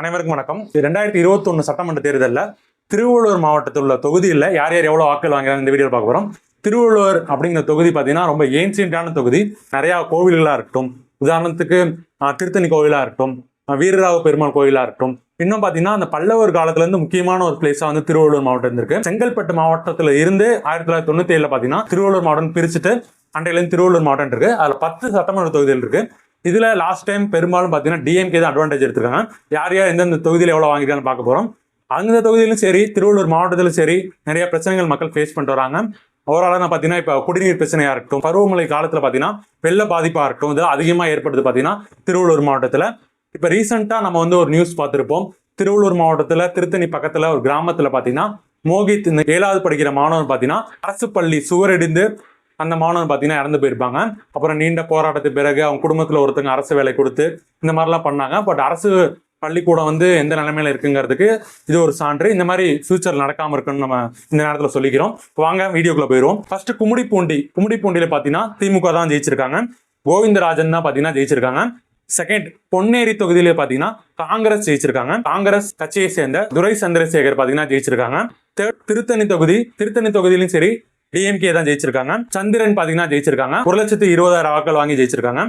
அனைவருக்கும் வணக்கம். 2021 சட்டமன்ற தேர்தலில் திருவள்ளூர் மாவட்டத்தில் உள்ள தொகுதியில் யார் யார் எவ்வளோ வாக்குகள் வாங்கிறாங்க இந்த வீடியோவில் பார்க்க போகிறோம். திருவள்ளூர் அப்படிங்கிற தொகுதி பார்த்தீங்கன்னா ரொம்ப ஏன்சியன்டான தொகுதி. நிறையா கோவில்களாக இருக்கட்டும், உதாரணத்துக்கு திருத்தணி கோவிலாக இருக்கட்டும், வீரராக பெருமாள் கோவிலாக இருக்கட்டும், இன்னும் பார்த்தீங்கன்னா அந்த பல்லவர் காலத்துலேருந்து முக்கியமான ஒரு பிளேஸாக வந்து திருவள்ளூர் மாவட்டம் இருக்கு. செங்கல்பட்டு மாவட்டத்தில் இருந்து 1997 பார்த்தீங்கன்னா திருவள்ளூர் மாவட்டம் பிரிச்சுட்டு அன்றையிலேருந்து திருவள்ளூர் மாவட்டம் இருக்கு. அதில் 10 சட்டமன்ற தொகுதிகள் இருக்கு. இதுல லாஸ்ட் டைம் பெரும்பாலும் பார்த்தீங்கன்னா டிஎம்கே தான் அட்வான்டேஜ் எடுத்துருக்காங்க. யார் யார் எந்தெந்த தொகுதியில் எவ்வளோ வாங்கிருக்கான்னு பார்க்க போகிறோம். அந்த தொகுதியிலும் சரி, திருவள்ளூர் மாவட்டத்திலும் சரி, நிறைய பிரச்சனைகள் மக்கள் ஃபேஸ் பண்ணிட்டு வராங்க. ஓவராலாக பார்த்தீங்கன்னா இப்போ குடிநீர் பிரச்சனையாக இருக்கட்டும், பருவமழை காலத்தில் பார்த்தீங்கன்னா வெள்ள பாதிப்பாக இருக்கட்டும், இது அதிகமாக ஏற்படுது பார்த்தீங்கன்னா திருவள்ளூர் மாவட்டத்தில். இப்போ ரீசெண்டாக நம்ம வந்து ஒரு நியூஸ் பார்த்துருப்போம். திருவள்ளூர் மாவட்டத்தில் திருத்தணி பக்கத்தில் ஒரு கிராமத்தில் பார்த்தீங்கன்னா மோகித் இந்த 7வது படிக்கிற மாணவன் பார்த்தீங்கன்னா அரசு பள்ளி சுவரடிந்து அந்த மாணவன் பார்த்தீங்கன்னா இறந்து போயிருப்பாங்க. அப்புறம் நீண்ட போராட்டத்துக்கு பிறகு அவங்க குடும்பத்தில் ஒருத்தங்க அரசு வேலை கொடுத்து இந்த மாதிரிலாம் பண்ணாங்க. பட் அரசு பள்ளிக்கூடம் வந்து எந்த நிலைமையில இருக்குங்கிறதுக்கு இது ஒரு சான்று. இந்த மாதிரி ஃபியூச்சர் நடக்காமல் இருக்குன்னு நம்ம இந்த நேரத்தில் சொல்லிக்கிறோம். வாங்க வீடியோக்குள்ள போயிடுவோம். ஃபர்ஸ்ட் கும்மிடிப்பூண்டியில பார்த்தீங்கன்னா திமுக தான் ஜெயிச்சிருக்காங்க. கோவிந்தராஜன் தான் பார்த்தீங்கன்னா ஜெயிச்சிருக்காங்க. செகண்ட் பொன்னேரி தொகுதியில பார்த்தீங்கன்னா காங்கிரஸ் ஜெயிச்சிருக்காங்க. காங்கிரஸ் கட்சியை சேர்ந்த துரை சந்திரசேகர் பார்த்தீங்கன்னா ஜெயிச்சிருக்காங்க. திருத்தணி தொகுதியிலும் சரி டிஎம்கே தான் ஜெயிச்சிருக்காங்க. சந்திரன் பாத்தீங்கன்னா ஜெயிச்சிருக்காங்க. 1,20,000 வாக்கள் வாங்கி ஜெயிச்சிருக்காங்க.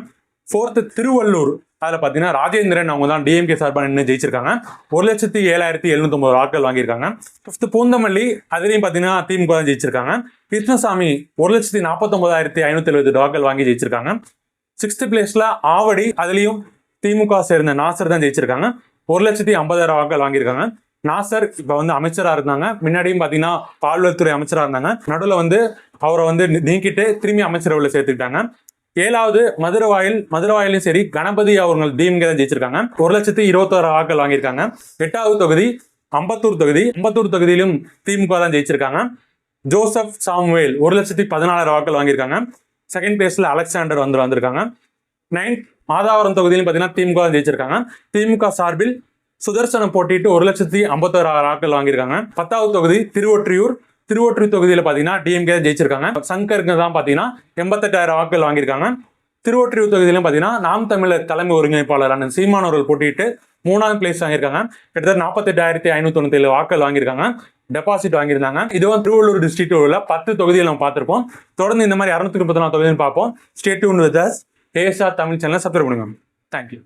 ஃபோர்த் திருவள்ளூர், அதுல பாத்தீங்கன்னா ராஜேந்திரன் அவங்க தான் டிஎம்கே சார்பாக நின்று ஜெயிச்சிருக்காங்க. 1,07,709 வாக்கள் வாங்கியிருக்காங்க. ஃபிஃப்த் பூந்தமல்லி, அதுலயும் பாத்தீங்கன்னா திமுக தான் ஜெயிச்சிருக்காங்க. கிருஷ்ணசாமி 1,49,578 வாக்கள் வாங்கி ஜெயிச்சிருக்காங்க. 6th பிளேஸ்ல ஆவடி, அதுலயும் திமுக சேர்ந்த நாசர் தான் ஜெயிச்சிருக்காங்க. 1,50,000 வாக்கள் வாங்கியிருக்காங்க. நாசர் இப்ப வந்து அமைச்சரா இருந்தாங்க. முன்னாடியும் பாத்தீங்கன்னா பால்வளத்துறை அமைச்சரா இருந்தாங்க. நடுவில் வந்து அவரை வந்து நீக்கிட்டு திரும்பி அமைச்சரவையில் சேர்த்துக்கிட்டாங்க. 7வது மதுரவாயிலும் சரி கணபதி அவங்க டிஎம்கே தான் ஜெயிச்சிருக்காங்க. 1,21,000 வாக்கள் வாங்கியிருக்காங்க. 8வது தொகுதி அம்பத்தூர் தொகுதியிலும் திமுக தான் ஜெயிச்சிருக்காங்க. ஜோசப் சாமுவேல் 1,14,000 வாக்கள் வாங்கியிருக்காங்க. செகண்ட் பிளேஸ்ல அலெக்சாண்டர் வந்திருக்காங்க. 9th மாதாவரம் தொகுதியிலும் பாத்தீங்கன்னா திமுக தான் ஜெயிச்சிருக்காங்க. திமுக சார்பில் சுதர்சனம் போட்டிட்டு 1,51,000 வாக்கள் வாங்கியிருக்காங்க. 10வது தொகுதி திருவொற்றியூர் தொகுதியில பாத்தீங்கன்னா டிஎம்கே ஜெயிச்சிருக்காங்க. சங்கருக்கு தான் பாத்தீங்கன்னா 88,000 வாக்கள் வாங்கியிருக்காங்க. திருவொற்றியூர் தொகுதியிலும் பாத்தீங்கன்னா நாம் தமிழர் தலைமை ஒருங்கிணைப்பாளரான சீமானவர்கள் போட்டிட்டு 3வது பிளேஸ் வாங்கியிருக்காங்க. கிட்டத்தட்ட 48,597 வாக்கள் வாங்கியிருக்காங்க. டெபாசிட் வாங்கியிருந்தாங்க. இதுவும் திருவள்ளூர் டிஸ்ட்ரிக்ட் உள்ள 10 தொகுதியில் நம்ம பார்த்திருப்போம். தொடர்ந்து இந்த மாதிரி 634 தொகுதியில் பார்ப்போம். Stay tuned with us. ASR Tamil சேனலை சப்ஸ்கிரைப் பண்ணுங்க. தேங்க்யூ.